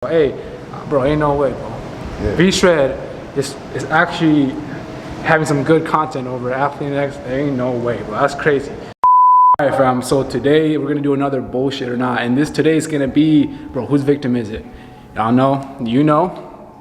Hey, bro, ain't no way, bro. Yeah. Vshred is actually having some good content over Athlete X. Ain't no way, bro. That's crazy. Alright, fam. So today we're gonna do another bullshit or not, and today is gonna be, bro. Whose victim is it? Y'all know? You know?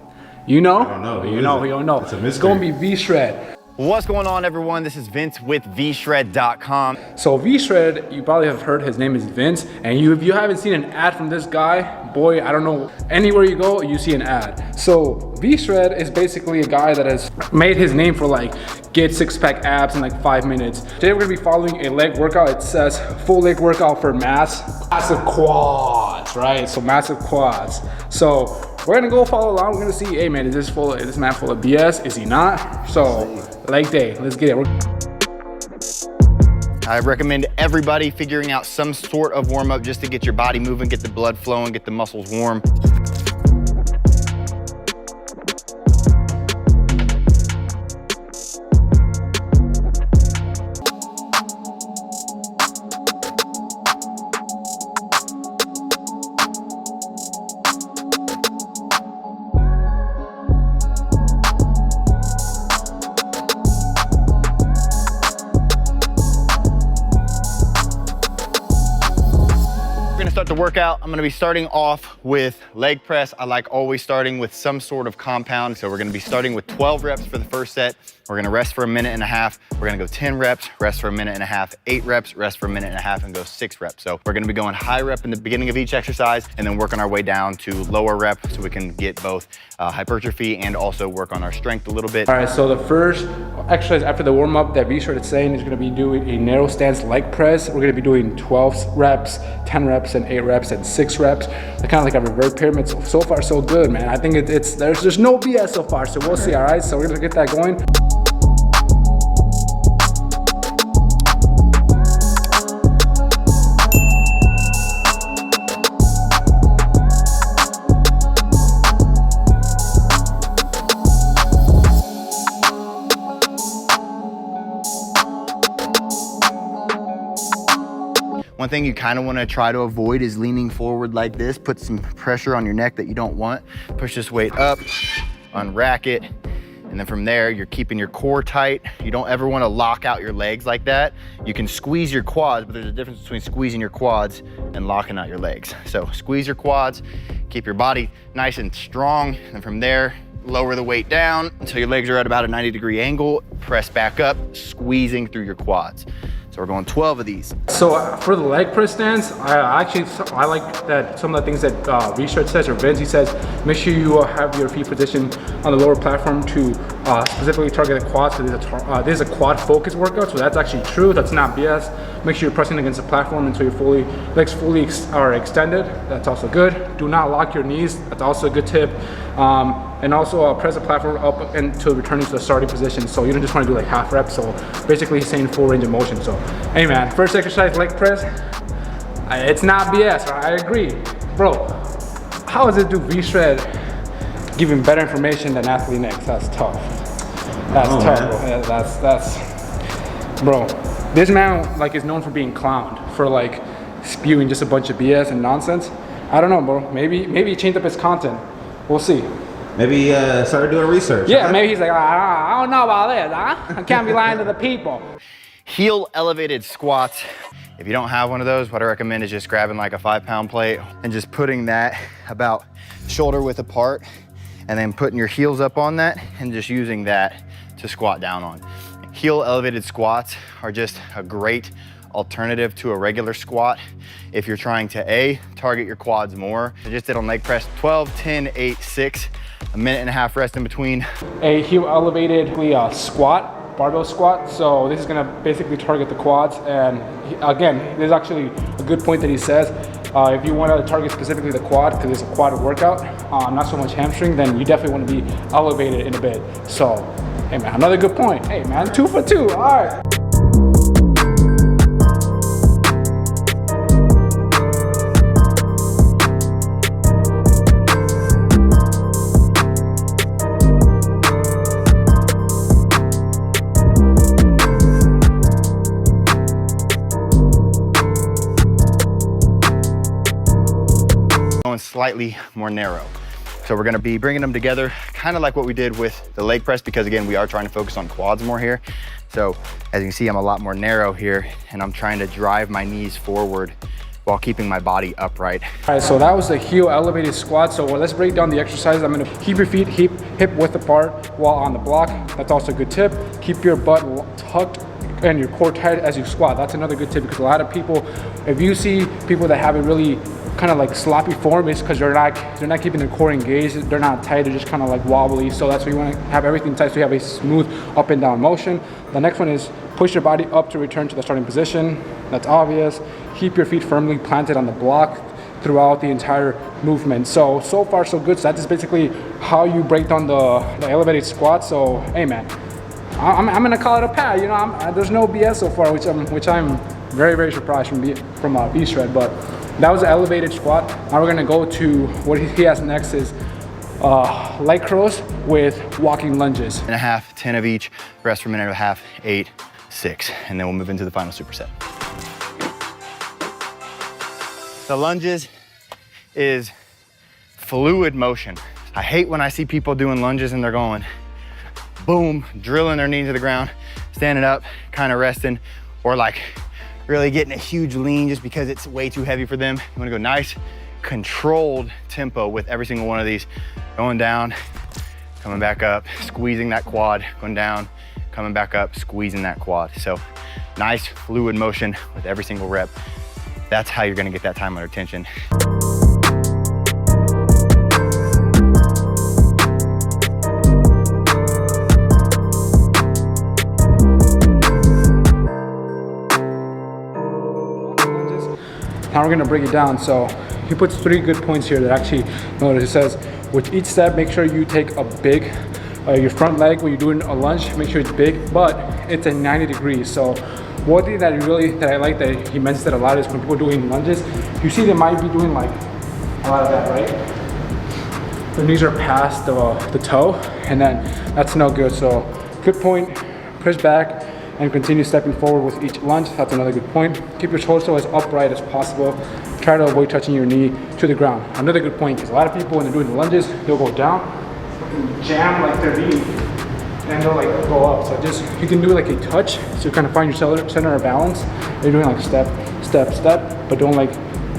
You know? I don't know. You know? You don't know. It's a mystery. It's gonna be Vshred. What's going on, everyone? This is Vince with Vshred.com. So Vshred, you probably have heard his name is Vince, and if you haven't seen an ad from this guy, boy, I don't know, anywhere you go, you see an ad. So Vshred is basically a guy that has made his name for like get six-pack abs in like 5 minutes. Today we're gonna be following a leg workout. It says full leg workout for massive quads, right? So massive quads. So we're gonna go follow along. We're gonna see, hey man, is this man full of BS? Is he not? So leg day, let's get it. I recommend everybody figuring out some sort of warm-up just to get your body moving, get the blood flowing, get the muscles warm. Start the workout. I'm gonna be starting off with leg press. I like always starting with some sort of compound. So we're gonna be starting with 12 reps for the first set. We're gonna rest for a minute and a half. We're gonna go 10 reps, rest for a minute and a half, 8 reps, rest for a minute and a half, and go 6 reps. So we're gonna be going high rep in the beginning of each exercise and then working our way down to lower rep so we can get both hypertrophy and also work on our strength a little bit. All right, so the first exercise after the warm-up that Vshred is saying is gonna be doing a narrow stance leg press. We're gonna be doing 12 reps, 10 reps, and 8 reps, and 6 reps. They're kind of like a revert pyramid. So far, so good, man. I think there's no BS so far, so we'll see, all right? So we're gonna get that going. One thing you kind of want to try to avoid is leaning forward like this. Put some pressure on your neck that you don't want. Push this weight up, unrack it, and then from there, you're keeping your core tight. You don't ever want to lock out your legs like that. You can squeeze your quads, but there's a difference between squeezing your quads and locking out your legs. So squeeze your quads, keep your body nice and strong, and from there, lower the weight down until your legs are at about a 90-degree angle. Press back up, squeezing through your quads. So we're going 12 of these. So for the leg press stance, I like that some of the things that Vshred says, or Vince, he says, make sure you have your feet positioned on the lower platform to specifically target the quads. So this is a quad focus workout, so that's actually true. That's not BS. Make sure you're pressing against the platform until your legs fully are extended. That's also good. Do not lock your knees. That's also a good tip. And also press the platform up until returning to the starting position. So you don't just want to do like half reps. So basically he's saying full range of motion. So hey man, first exercise, leg press. It's not BS, right? I agree. Bro, how does it do Vshred giving better information than Athlete X? That's tough. That's tough, bro. Yeah, that's, bro. This man like is known for being clowned, for like spewing just a bunch of BS and nonsense. I don't know, bro. Maybe he changed up his content. We'll see. Maybe he started doing research. Yeah, maybe he's like, I don't know about this, huh? I can't be lying to the people. Heel elevated squats. If you don't have one of those, what I recommend is just grabbing like a 5-pound plate and just putting that about shoulder width apart and then putting your heels up on that and just using that to squat down on. Heel elevated squats are just a great alternative to a regular squat if you're trying to target your quads more. I just did on leg press 12, 10, 8, 6, a minute and a half rest in between. A heel elevated squat, barbell squat. So this is gonna basically target the quads. And again, there's actually a good point that he says. If you want to target specifically the quad, because it's a quad workout, not so much hamstring, then you definitely want to be elevated in a bit. So, hey man, another good point. Hey man, 2 for 2, all right. slightly more narrow. So we're gonna be bringing them together, kind of like what we did with the leg press, because again, we are trying to focus on quads more here. So as you can see, I'm a lot more narrow here, and I'm trying to drive my knees forward while keeping my body upright. All right, so that was the heel elevated squat. So let's break down the exercises. I'm gonna keep your feet hip width apart while on the block. That's also a good tip. Keep your butt tucked and your core tight as you squat. That's another good tip, because a lot of people, if you see people that have a really kind of like sloppy form, it's because they're not keeping their core engaged. They're not tight, they're just kind of like wobbly. So that's why you want to have everything tight so you have a smooth up and down motion. The next one is push your body up to return to the starting position. That's obvious. Keep your feet firmly planted on the block throughout the entire movement. So far so good. So that is basically how you break down the elevated squat. So hey man, I'm gonna call it a pad. You know, there's no BS so far, which I'm very, very surprised from Vshred. But that was the elevated squat. Now we're gonna go to what he has next is leg curls with walking lunges. 1.5, 10 of each, rest for a minute and a half, 8, 6, and then we'll move into the final superset. The lunges is fluid motion. I hate when I see people doing lunges and they're going boom, drilling their knee to the ground, standing up, kind of resting, or like really getting a huge lean just because it's way too heavy for them. You wanna go nice, controlled tempo with every single one of these. Going down, coming back up, squeezing that quad, going down, coming back up, squeezing that quad. So nice fluid motion with every single rep. That's how you're gonna get that time under tension. Now we're gonna break it down. So he puts 3 good points here that actually notice. It says, with each step, make sure you take a big, your front leg when you're doing a lunge, make sure it's big, but it's a 90 degrees. So one thing that I like that he mentions that a lot is when people are doing lunges, you see they might be doing like a lot of that, right? The knees are past the toe, and then that's no good. So good point, push back, and continue stepping forward with each lunge. That's another good point. Keep your torso as upright as possible. Try to avoid touching your knee to the ground. Another good point is a lot of people when they're doing the lunges, they'll go down, jam like their knee, and they'll like go up. So just, you can do like a touch, so you kind of find your center of balance. You're doing like step, step, step, but don't like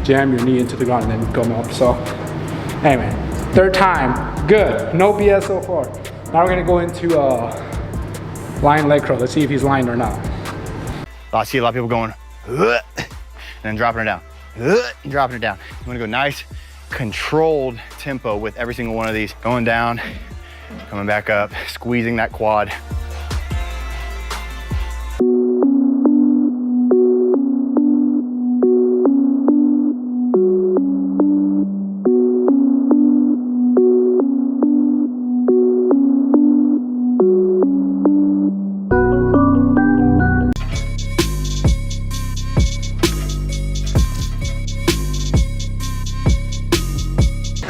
jam your knee into the ground and then go up. So, hey man, 3rd time, good. No BS so far. Now we're gonna go into lying leg curl. Let's see if he's lying or not. I see a lot of people going, and then dropping it down, and dropping it down. You wanna go nice, controlled tempo with every single one of these. Going down, coming back up, squeezing that quad.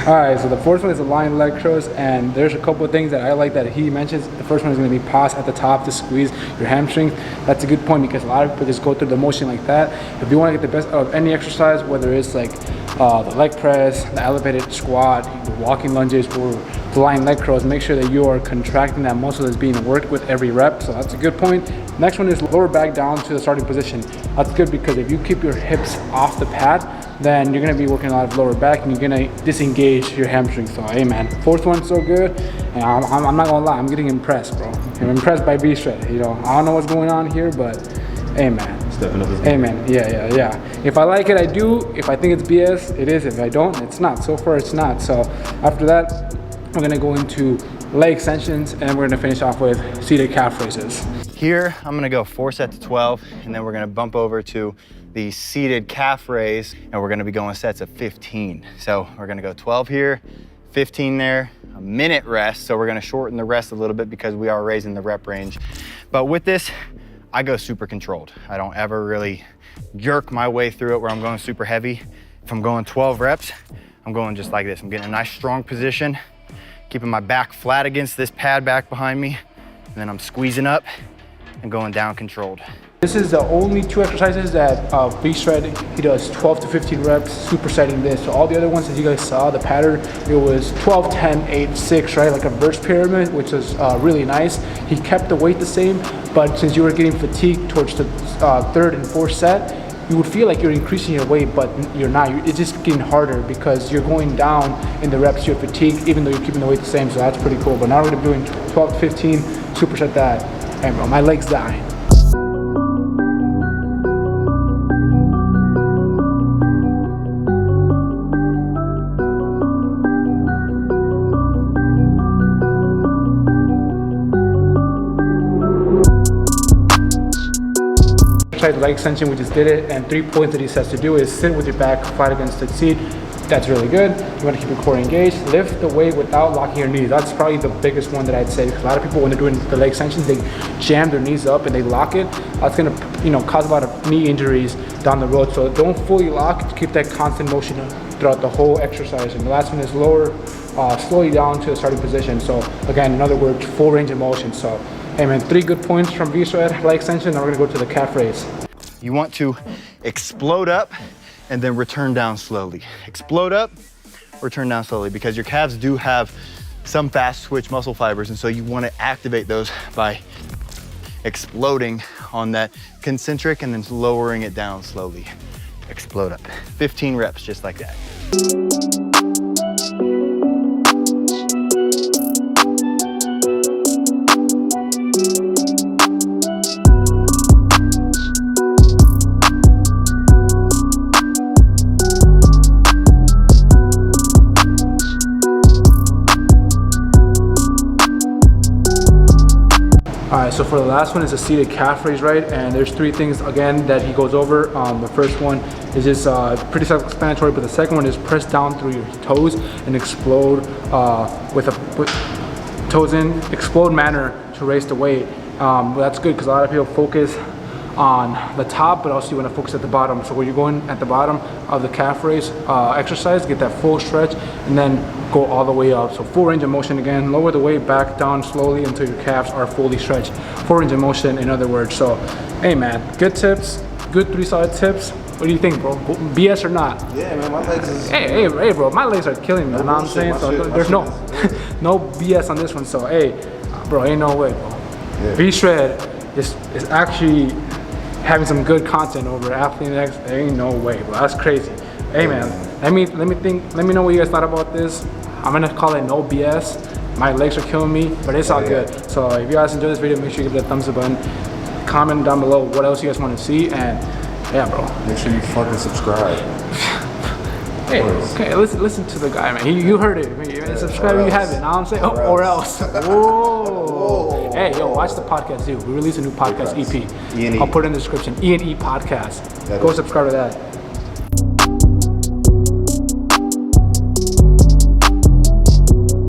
All right, so the 4th one is the lying leg curls, and there's a couple of things that I like that he mentions. The first one is going to be pause at the top to squeeze your hamstring. That's a good point because a lot of people just go through the motion like that. If you want to get the best out of any exercise, whether it's like the leg press, the elevated squat, the walking lunges, or the lying leg curls, make sure that you are contracting that muscle that's being worked with every rep. So that's a good point. Next one is lower back down to the starting position. That's good because if you keep your hips off the pad, then you're gonna be working a lot of lower back and you're gonna disengage your hamstring. So, hey man, 4th one so good. And I'm not gonna lie, I'm getting impressed, bro. I'm impressed by Vshred. You know, I don't know what's going on here, but hey man. Stepping up his game. Hey man, yeah. If I like it, I do. If I think it's BS, it is. If I don't, it's not. So far, it's not. So after that, we're gonna go into leg extensions and we're gonna finish off with seated calf raises. Here, I'm gonna go 4 sets of 12, and then we're gonna bump over to the seated calf raise, and we're gonna be going sets of 15. So we're gonna go 12 here, 15 there, a minute rest. So we're gonna shorten the rest a little bit because we are raising the rep range. But with this, I go super controlled. I don't ever really jerk my way through it where I'm going super heavy. If I'm going 12 reps, I'm going just like this. I'm getting a nice strong position, keeping my back flat against this pad back behind me, and then I'm squeezing up and going down controlled. This is the only 2 exercises that Vshred, he does 12 to 15 reps, supersetting this. So all the other ones, as you guys saw, the pattern, it was 12, 10, 8, 6, right? Like a verse pyramid, which is really nice. He kept the weight the same, but since you were getting fatigued towards the 3rd and 4th set, you would feel like you're increasing your weight, but you're not. It's just getting harder because you're going down in the reps, you're fatigued, even though you're keeping the weight the same, so that's pretty cool. But now we're gonna be doing 12 to 15, superset that. Hey bro, my leg's dying. Leg extension, we just did it, and 3 points that he says to do is sit with your back flat against the seat. That's really good. You want to keep your core engaged. Lift the weight without locking your knees. That's probably the biggest one that I'd say, because a lot of people, when they're doing the leg extensions, they jam their knees up and they lock it. That's gonna, cause a lot of knee injuries down the road. So don't fully lock. Keep that constant motion throughout the whole exercise. And the last one is lower slowly down to the starting position. So again, in other words, full range of motion. So hey man, 3 good points from Vshred leg extension. Now we're gonna go to the calf raise. You want to explode up and then return down slowly. Explode up, return down slowly, because your calves do have some fast twitch muscle fibers, and so you want to activate those by exploding on that concentric and then lowering it down slowly. Explode up. 15 reps, just like that. Alright, so for the last one is a seated calf raise, right? And there's 3 things again that he goes over. The first one is just pretty self-explanatory, but the second one is press down through your toes and explode with toes in, explode manner to raise the weight. That's good because a lot of people focus on the top, but also you want to focus at the bottom. So when you're going at the bottom of the calf raise exercise, get that full stretch and then go all the way up. So full range of motion again, lower the weight back down slowly until your calves are fully stretched. Full range of motion, in other words. So hey man, good tips, good 3 solid tips. What do you think, bro? BS or not? Yeah, man, my legs is... Hey, bro, my legs are killing me, you know what I'm saying? So there's no BS on this one. So hey, bro, ain't no way, bro. Yeah. Vshred is actually having some good content over Athlete X. There ain't no way, bro. That's crazy. Hey man, let me know what you guys thought about this. I'm gonna call it no BS. My legs are killing me, but it's all good. So if you guys enjoyed this video, make sure you give it a thumbs up button. Comment down below what else you guys want to see, and yeah, bro. Make sure you fucking subscribe. Hey, okay, listen to the guy, man. You heard it. Subscribe if you haven't. Know what I'm saying? Or else. Whoa. Hey, yo, watch the podcast, dude. We release a new podcast EP. E&E. I'll put it in the description. E&E podcast. Go subscribe to that.